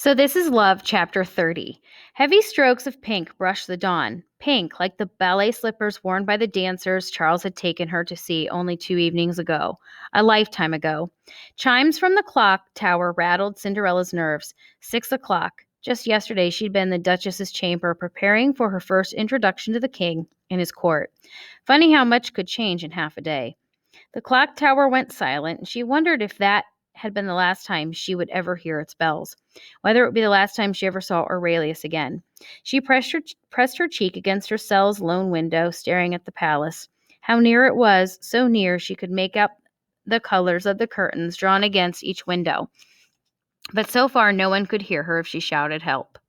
So this is Love, chapter 30. Heavy strokes of pink brushed the dawn. Pink, like the ballet slippers worn by the dancers Charles had taken her to see only 2 evenings ago. A lifetime ago. Chimes from the clock tower rattled Cinderella's nerves. 6 o'clock. Just yesterday she'd been in the Duchess's chamber preparing for her first introduction to the king and his court. Funny how much could change in half a day. The clock tower went silent, and she wondered if that had been the last time she would ever hear its bells, whether it would be the last time she ever saw Aurelius again. She pressed her cheek against her cell's lone window, staring at the palace. How near it was, so near she could make out the colors of the curtains drawn against each window. But so far, no one could hear her if she shouted help.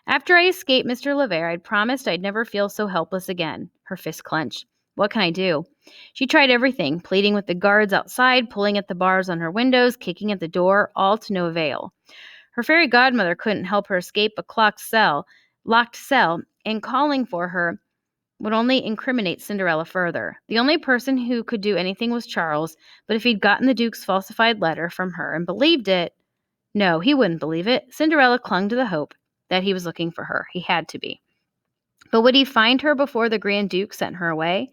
After I escaped Mr. Levere, I'd promised I'd never feel so helpless again. Her fist clenched. What can I do? She tried everything, pleading with the guards outside, pulling at the bars on her windows, kicking at the door, all to no avail. Her fairy godmother couldn't help her escape a locked cell, and calling for her would only incriminate Cinderella further. The only person who could do anything was Charles, but if he'd gotten the Duke's falsified letter from her and believed it, no, he wouldn't believe it. Cinderella clung to the hope that he was looking for her. He had to be. But would he find her before the Grand Duke sent her away?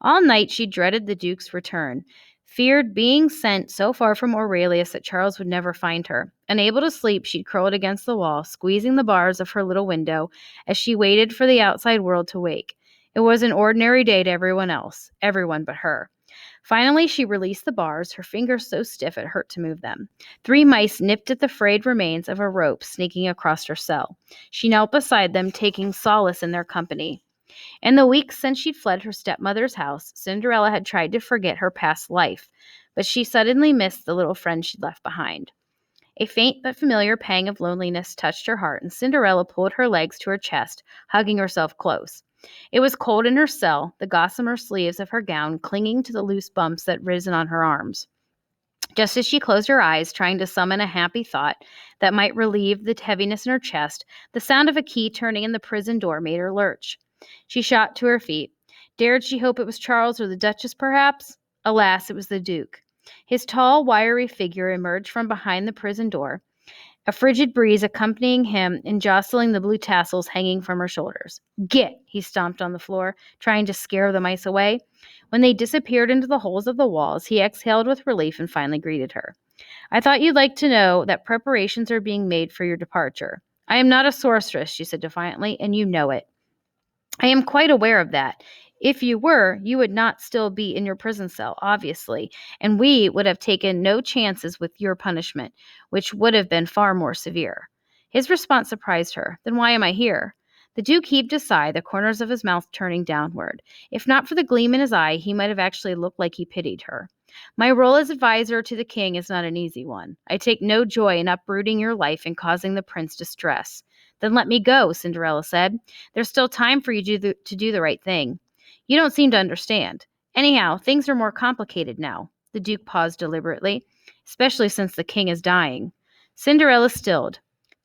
All night she dreaded the Duke's return, feared being sent so far from Aurelius that Charles would never find her. Unable to sleep, she'd curled against the wall, squeezing the bars of her little window as she waited for the outside world to wake. It was an ordinary day to everyone else, everyone but her. Finally, she released the bars, her fingers so stiff it hurt to move them. 3 mice nipped at the frayed remains of a rope sneaking across her cell. She knelt beside them, taking solace in their company. In the weeks since she'd fled her stepmother's house, Cinderella had tried to forget her past life, but she suddenly missed the little friend she'd left behind. A faint but familiar pang of loneliness touched her heart, and Cinderella pulled her legs to her chest, hugging herself close. It was cold in her cell, the gossamer sleeves of her gown clinging to the loose bumps that risen on her arms. Just as she closed her eyes, trying to summon a happy thought that might relieve the heaviness in her chest, the sound of a key turning in the prison door made her lurch. She shot to her feet. Dared she hope it was Charles or the Duchess, perhaps? Alas, it was the Duke. His tall, wiry figure emerged from behind the prison door, a frigid breeze accompanying him and jostling the blue tassels hanging from her shoulders. Get! He stomped on the floor, trying to scare the mice away. When they disappeared into the holes of the walls, he exhaled with relief and finally greeted her. I thought you'd like to know that preparations are being made for your departure. I am not a sorceress, she said defiantly, and you know it. I am quite aware of that. If you were, you would not still be in your prison cell, obviously, and we would have taken no chances with your punishment, which would have been far more severe. His response surprised her. Then why am I here? The Duke heaved a sigh, the corners of his mouth turning downward. If not for the gleam in his eye, he might have actually looked like he pitied her. My role as advisor to the king is not an easy one. I take no joy in uprooting your life and causing the prince distress. Then let me go, Cinderella said. There's still time for you to do the right thing. You don't seem to understand. Anyhow, things are more complicated now. The Duke paused deliberately, especially since the king is dying. Cinderella stilled.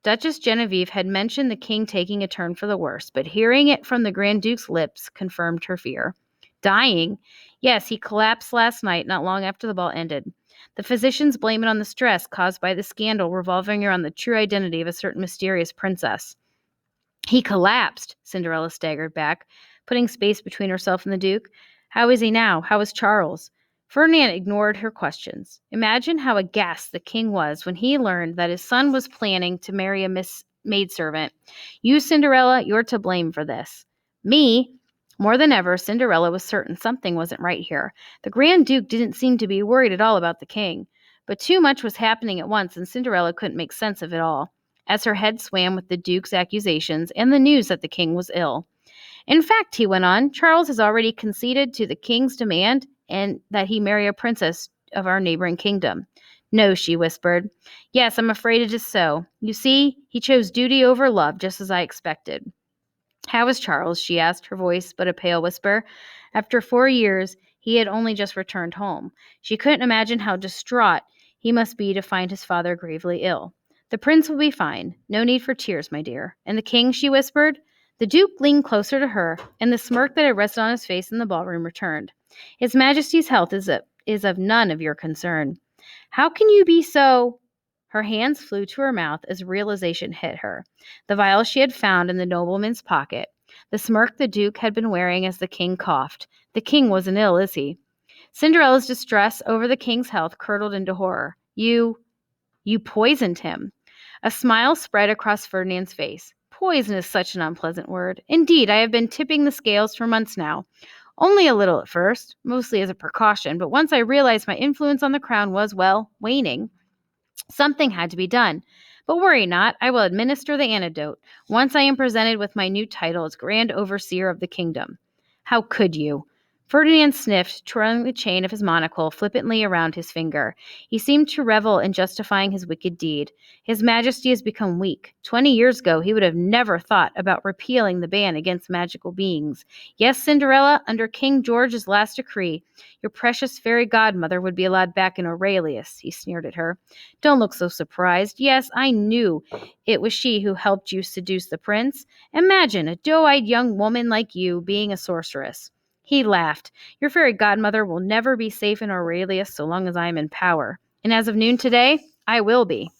Duchess Genevieve had mentioned the king taking a turn for the worse, but hearing it from the Grand Duke's lips confirmed her fear. Dying? Yes, he collapsed last night, not long after the ball ended. The physicians blame it on the stress caused by the scandal revolving around the true identity of a certain mysterious princess. He collapsed, Cinderella staggered back, putting space between herself and the Duke. How is he now? How is Charles? Ferdinand ignored her questions. Imagine how aghast the king was when he learned that his son was planning to marry a maidservant. You, Cinderella, you're to blame for this. Me? More than ever, Cinderella was certain something wasn't right here. The Grand Duke didn't seem to be worried at all about the king. But too much was happening at once, and Cinderella couldn't make sense of it all, as her head swam with the Duke's accusations and the news that the king was ill. In fact, he went on, Charles has already conceded to the king's demand and that he marry a princess of our neighboring kingdom. No, she whispered. Yes, I'm afraid it is so. You see, he chose duty over love, just as I expected. How is Charles? She asked, her voice but a pale whisper. After 4 years, he had only just returned home. She couldn't imagine how distraught he must be to find his father gravely ill. The prince will be fine. No need for tears, my dear. And the king, she whispered. The Duke leaned closer to her, and the smirk that had rested on his face in the ballroom returned. His Majesty's health is of none of your concern. How can you be so... Her hands flew to her mouth as realization hit her. The vial she had found in the nobleman's pocket. The smirk the Duke had been wearing as the king coughed. The king wasn't ill, is he? Cinderella's distress over the king's health curdled into horror. You poisoned him. A smile spread across Ferdinand's face. Poison is such an unpleasant word. Indeed, I have been tipping the scales for months now. Only a little at first, mostly as a precaution, but once I realized my influence on the crown was, well, waning, something had to be done. But worry not, I will administer the antidote, once I am presented with my new title as Grand Overseer of the Kingdom. How could you? Ferdinand sniffed, twirling the chain of his monocle flippantly around his finger. He seemed to revel in justifying his wicked deed. His Majesty has become weak. 20 years ago, he would have never thought about repealing the ban against magical beings. Yes, Cinderella, under King George's last decree, your precious fairy godmother would be allowed back in Aurelius, he sneered at her. Don't look so surprised. Yes, I knew it was she who helped you seduce the prince. Imagine a doe-eyed young woman like you being a sorceress. He laughed. Your fairy godmother will never be safe in Aurelius so long as I am in power. And as of noon today, I will be.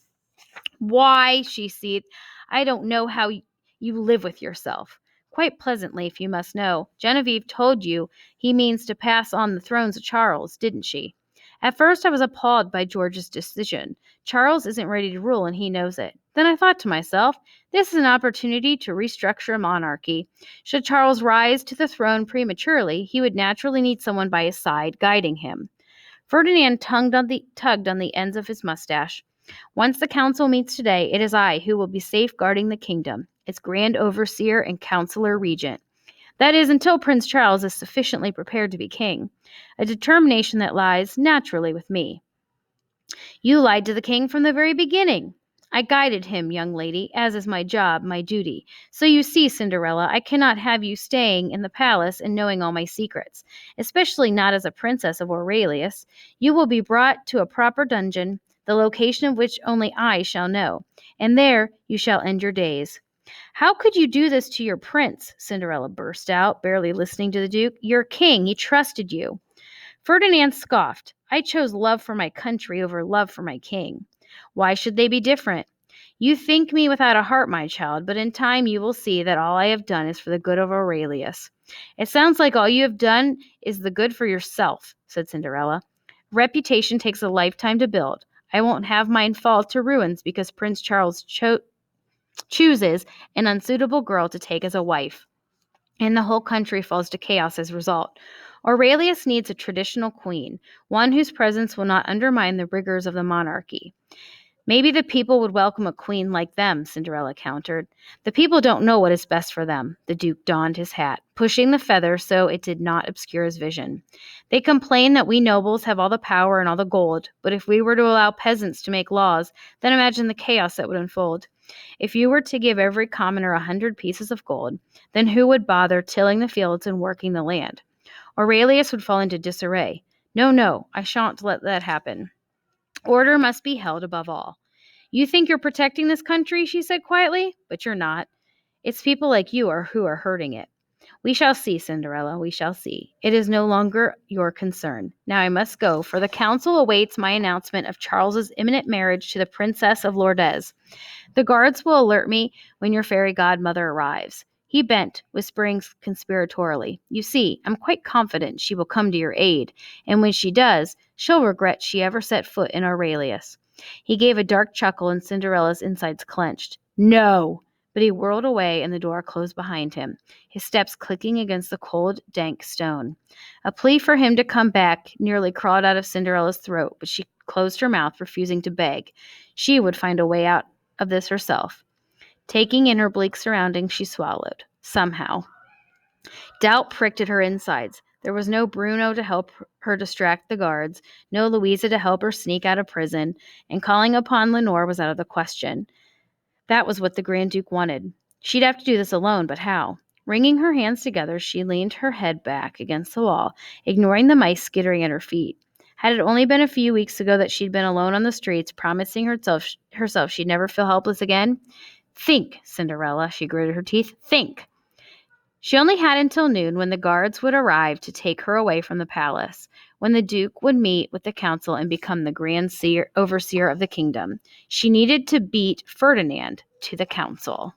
Why, she seethed, I don't know how you live with yourself. Quite pleasantly, if you must know. Genevieve told you he means to pass on the throne to Charles, didn't she? At first I was appalled by George's decision. Charles isn't ready to rule, and he knows it. Then I thought to myself, this is an opportunity to restructure a monarchy. Should Charles rise to the throne prematurely, he would naturally need someone by his side, guiding him. Ferdinand tugged on the ends of his mustache. Once the council meets today, it is I who will be safeguarding the kingdom, its grand overseer and counselor regent. That is, until Prince Charles is sufficiently prepared to be king, a determination that lies naturally with me. You lied to the king from the very beginning. I guided him, young lady, as is my job, my duty. So you see, Cinderella, I cannot have you staying in the palace and knowing all my secrets, especially not as a princess of Aurelius. You will be brought to a proper dungeon, the location of which only I shall know, and there you shall end your days. How could you do this to your prince? Cinderella burst out, barely listening to the Duke. Your king, he trusted you. Ferdinand scoffed. I chose love for my country over love for my king. Why should they be different? You think me without a heart, my child, but in time you will see that all I have done is for the good of Aurelius. It sounds like all you have done is the good for yourself, said Cinderella. Reputation takes a lifetime to build. I won't have mine fall to ruins because Prince Charles chooses an unsuitable girl to take as a wife, and the whole country falls to chaos as a result. Aurelius needs a traditional queen, one whose presence will not undermine the rigors of the monarchy. Maybe the people would welcome a queen like them, Cinderella countered. The people don't know what is best for them. The Duke donned his hat, pushing the feather so it did not obscure his vision. They complain that we nobles have all the power and all the gold, but if we were to allow peasants to make laws, then imagine the chaos that would unfold. If you were to give every commoner 100 pieces of gold, then who would bother tilling the fields and working the land? Aurelius would fall into disarray. No, I shan't let that happen. Order must be held above all. You think you're protecting this country, she said quietly, but you're not. It's people like you who are hurting it. We shall see, Cinderella, we shall see. It is no longer your concern. Now I must go, for the council awaits my announcement of Charles's imminent marriage to the Princess of Lourdes. The guards will alert me when your fairy godmother arrives. He bent, whispering conspiratorially. You see, I'm quite confident she will come to your aid, and when she does, she'll regret she ever set foot in Aurelius. He gave a dark chuckle, and Cinderella's insides clenched. No! But he whirled away, and the door closed behind him, his steps clicking against the cold, dank stone. A plea for him to come back nearly crawled out of Cinderella's throat, but she closed her mouth, refusing to beg. She would find a way out of this herself. Taking in her bleak surroundings, she swallowed. Somehow. Doubt pricked at her insides. There was no Bruno to help her distract the guards, no Louisa to help her sneak out of prison, and calling upon Lenore was out of the question. That was what the Grand Duke wanted. She'd have to do this alone, but how? Wringing her hands together, she leaned her head back against the wall, ignoring the mice skittering at her feet. Had it only been a few weeks ago that she'd been alone on the streets, promising herself she'd never feel helpless again? Think, Cinderella, she gritted her teeth. Think! She only had until noon, when the guards would arrive to take her away from the palace. when the Duke would meet with the council and become the overseer of the kingdom. She needed to beat Ferdinand to the council.